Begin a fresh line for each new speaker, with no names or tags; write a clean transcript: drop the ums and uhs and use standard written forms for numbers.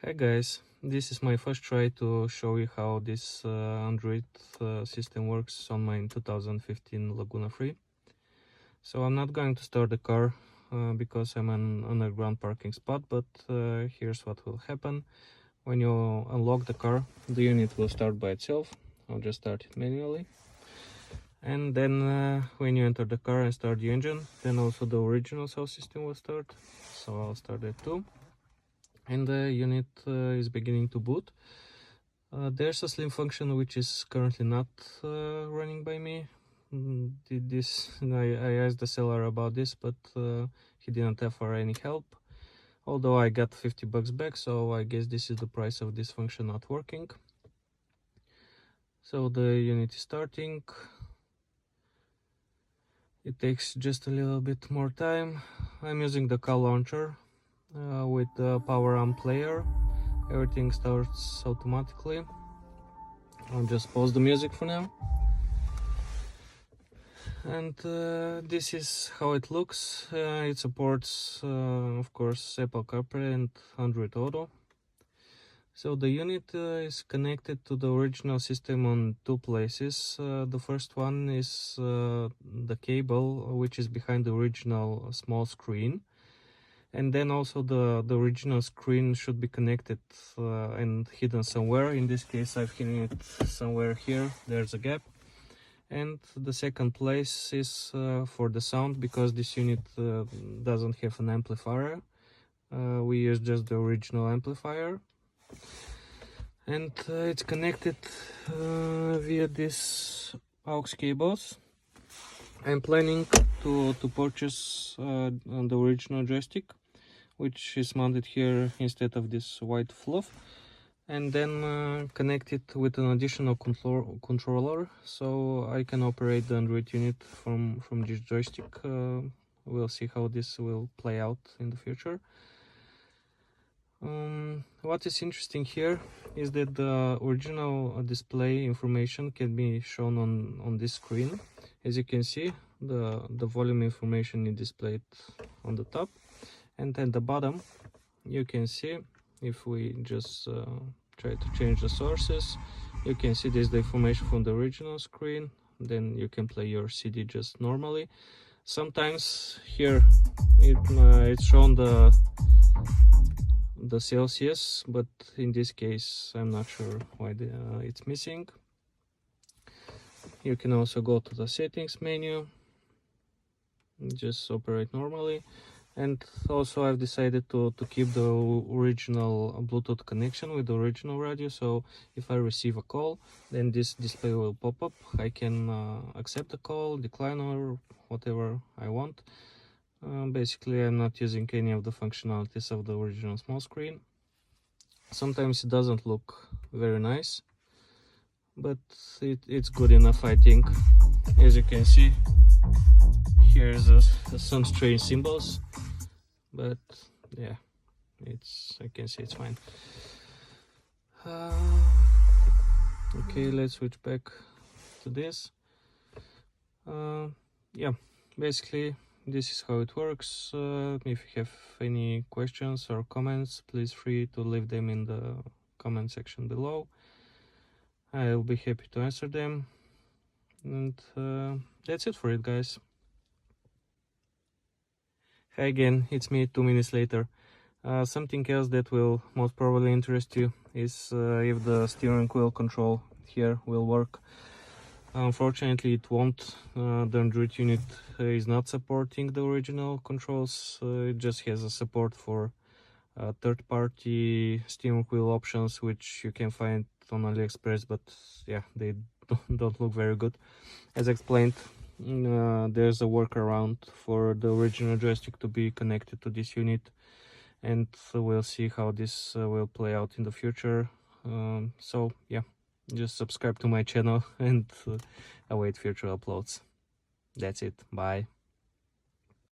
Hi guys, this is my first try to show you how this Android system works on my 2015 Laguna 3. So I'm not going to start the car because I'm an underground parking spot, but here's what will happen. When you unlock the car, the unit will start by itself. I'll just start it manually. And then when you enter the car and start the engine, then also the original cell system will start. So I'll start that too. And the unit is beginning to boot. There's a slim function which is currently not running by me. I asked the seller about this, but he didn't offer any help. Although I got $50 back, so I guess this is the price of this function not working. So the unit is starting. It takes just a little bit more time. I'm using the car launcher with the power on player. Everything starts automatically. I'll just pause the music for now. And this is how it looks. It supports, of course, Apple CarPlay and Android Auto. So the unit is connected to the original system on two places. The first one is the cable, which is behind the original small screen. And then also the original screen should be connected and hidden somewhere. In this case, I've hidden it somewhere here. There's a gap. And the second place is for the sound, because this unit doesn't have an amplifier. We use just the original amplifier. And it's connected via these aux cables. I'm planning to purchase the original joystick, which is mounted here instead of this white fluff, and then connect it with an additional controller so I can operate the Android unit from this joystick. We'll see how this will play out in the future. What is interesting here is that the original display information can be shown on this screen. As you can see, the volume information is displayed on the top, and at the bottom you can see, if we just try to change the sources, you can see this the information from the original screen. Then you can play your CD just normally. Sometimes here it's shown the Celsius, but in this case I'm not sure why it's missing. You can also go to the settings menu, just operate normally. And also I've decided to keep the original Bluetooth connection with the original radio, so if I receive a call, then this display will pop up. I can accept the call, decline, or whatever I want. Basically, I'm not using any of the functionalities of the original small screen. Sometimes it doesn't look very nice, but it's good enough, I think. As you can see, here's some strange symbols, but yeah, I can see it's fine. Okay, let's switch back to this. Yeah, basically this is how it works. If you have any questions or comments, please free to leave them in the comment section below. I'll be happy to answer them. And that's it for it, guys. Hi again, it's me 2 minutes later. Something else that will most probably interest you is if the steering wheel control here will work. Unfortunately, it won't. The Android unit is not supporting the original controls. It just has a support for third-party steering wheel options, which you can find on AliExpress, but yeah, they don't look very good. As explained, there's a workaround for the original joystick to be connected to this unit, and we'll see how this will play out in the future. So yeah, just subscribe to my channel and await future uploads. That's it. Bye.